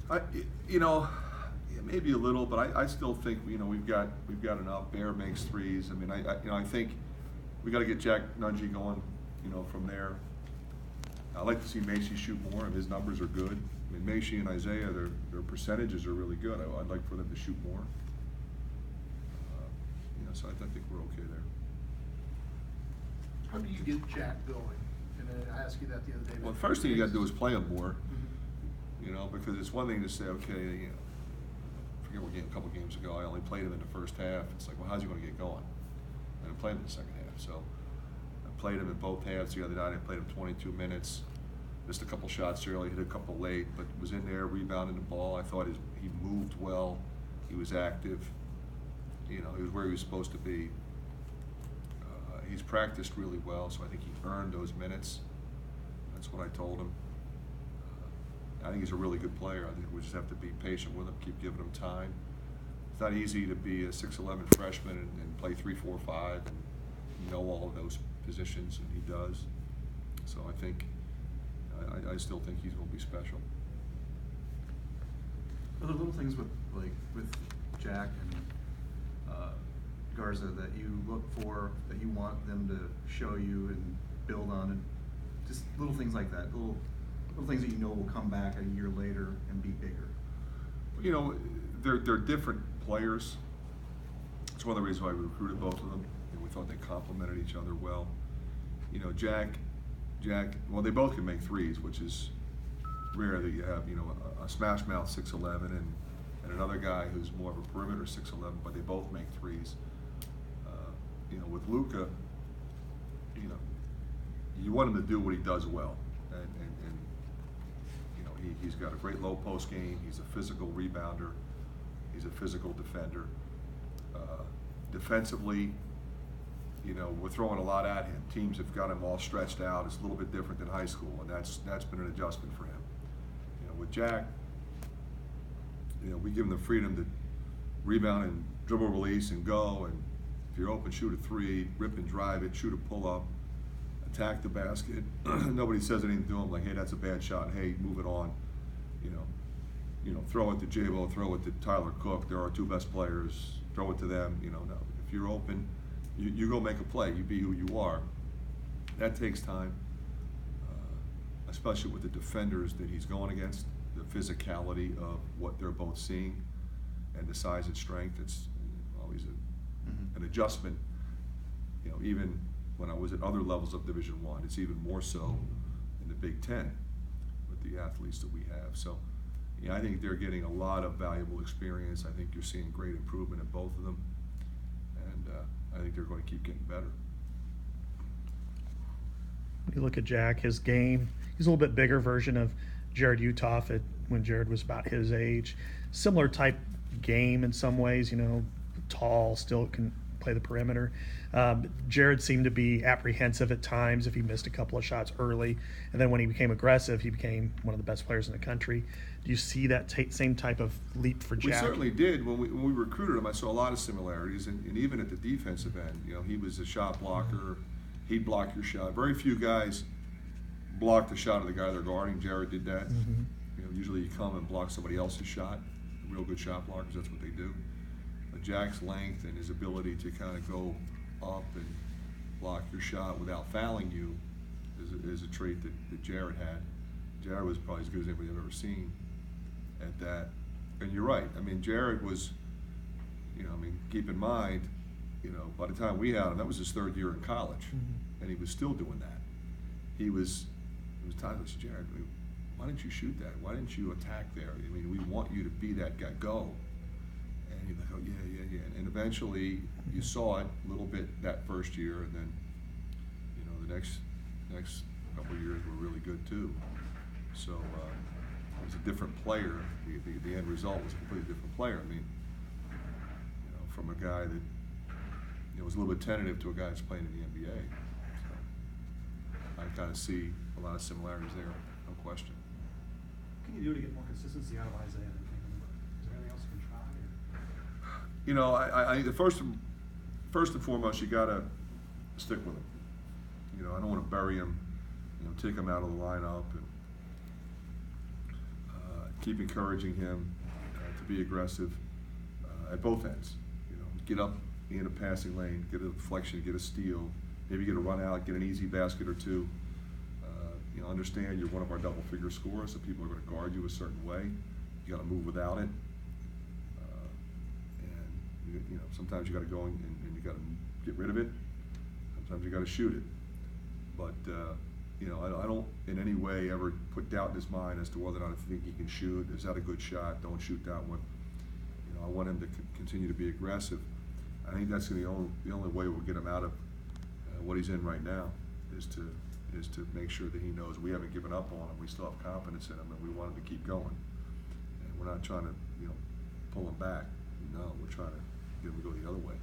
I, you know, yeah, maybe a little, but I still think we've got enough. Bear makes threes. I mean, I think we got to get Jack Nungy going. From there. I like to see Macy shoot more, and his numbers are good. I mean, Macy and Isaiah, their percentages are really good. I'd like for them to shoot more. So I think we're okay there. How do you get Jack going? And I asked you that the other day. Well, the first thing you got to do is play him more. Because it's one thing to say, okay, forget what game, a couple games ago, I only played him in the first half. It's like, well, how's he going to get going? And I played him in the second half. So I played him in both halves the other night. I played him 22 minutes. Missed a couple shots early, hit a couple late, but was in there rebounding the ball. I thought he moved well. He was active. He was where he was supposed to be. He's practiced really well, so I think he earned those minutes. That's what I told him. I think he's a really good player. I think we just have to be patient with him, keep giving him time. It's not easy to be a 6'11" freshman and play 3, 4, 5 and know all of those positions, and he does. So I think, I still think he's going to be special. Are there little things with Jack and Garza that you look for, that you want them to show you and build on, and just little things like that, little things that will come back a year later and be bigger? They're different players. It's one of the reasons why we recruited both of them. We thought they complemented each other well. Jack, well, they both can make threes, which is rare that you have, a smash mouth 6'11" and another guy who's more of a perimeter 6'11", but they both make threes. With Luka, you want him to do what he does well, and he's got a great low post game. He's a physical rebounder. He's a physical defender. Defensively, we're throwing a lot at him. Teams have got him all stretched out. It's a little bit different than high school, and that's been an adjustment for him. With Jack, we give him the freedom to rebound and dribble, release, and go. And if you're open, shoot a three, rip and drive it, shoot a pull-up, attack the basket. Nobody says anything to him like, hey, that's a bad shot. Hey, move it on. Throw it to J-Bo, throw it to Tyler Cook. They're our two best players. Throw it to them. No. If you're open, you go make a play. You be who you are. That takes time, especially with the defenders that he's going against, the physicality of what they're both seeing and the size and strength. It's always an adjustment. Even when I was at other levels of Division I, it's even more so in the Big Ten with the athletes that we have. So, I think they're getting a lot of valuable experience. I think you're seeing great improvement in both of them, and I think they're going to keep getting better. When you look at Jack, his game, he's a little bit bigger version of Jared Utoff when Jared was about his age. Similar type game in some ways, tall, still can play the perimeter. Jared seemed to be apprehensive at times if he missed a couple of shots early, and then when he became aggressive, he became one of the best players in the country. Do you see that same type of leap for Jack? We certainly did. When we recruited him, I saw a lot of similarities, and even at the defensive end, he was a shot blocker. He'd block your shot. Very few guys block the shot of the guy they're guarding. Jared did that. Usually you come and block somebody else's shot. Real good shot blockers, that's what they do. But Jack's length and his ability to kind of go up and block your shot without fouling you is a trait that Jared had. Jared was probably as good as anybody I've ever seen at that. And you're right. I mean, Jared was, keep in mind, by the time we had him, that was his third year in college, and he was still doing that. It was time to say, Jared, why didn't you shoot that? Why didn't you attack there? We want you to be that guy. Go. And you're like, oh, yeah. And eventually you saw it a little bit that first year, and then, the next couple of years were really good too. So it was a different player. The end result was a completely different player. From a guy that was a little bit tentative to a guy that's playing in the NBA. So I kind of see a lot of similarities there, no question. What can you do to get more consistency out of Isaiah? Is there anything else you can try? I think the first and foremost, you got to stick with him. I don't want to bury him, take him out of the lineup and keep encouraging him to be aggressive at both ends. You know, get up in a passing lane, get a deflection, get a steal, maybe get a run out, get an easy basket or two. You know, understand you're one of our double-figure scorers, so people are going to guard you a certain way. You got to move without it, and you know sometimes you got to go and you got to get rid of it. Sometimes you got to shoot it. But you know, I don't in any way ever put doubt in his mind as to whether or not I think he can shoot. Is that a good shot? Don't shoot that one. You know, I want him to continue to be aggressive. I think that's the only way we'll get him out of what he's in right now is to make sure that he knows we haven't given up on him. We still have confidence in him, and we want him to keep going. And we're not trying to, you know, pull him back. No, we're trying to get him to go the other way.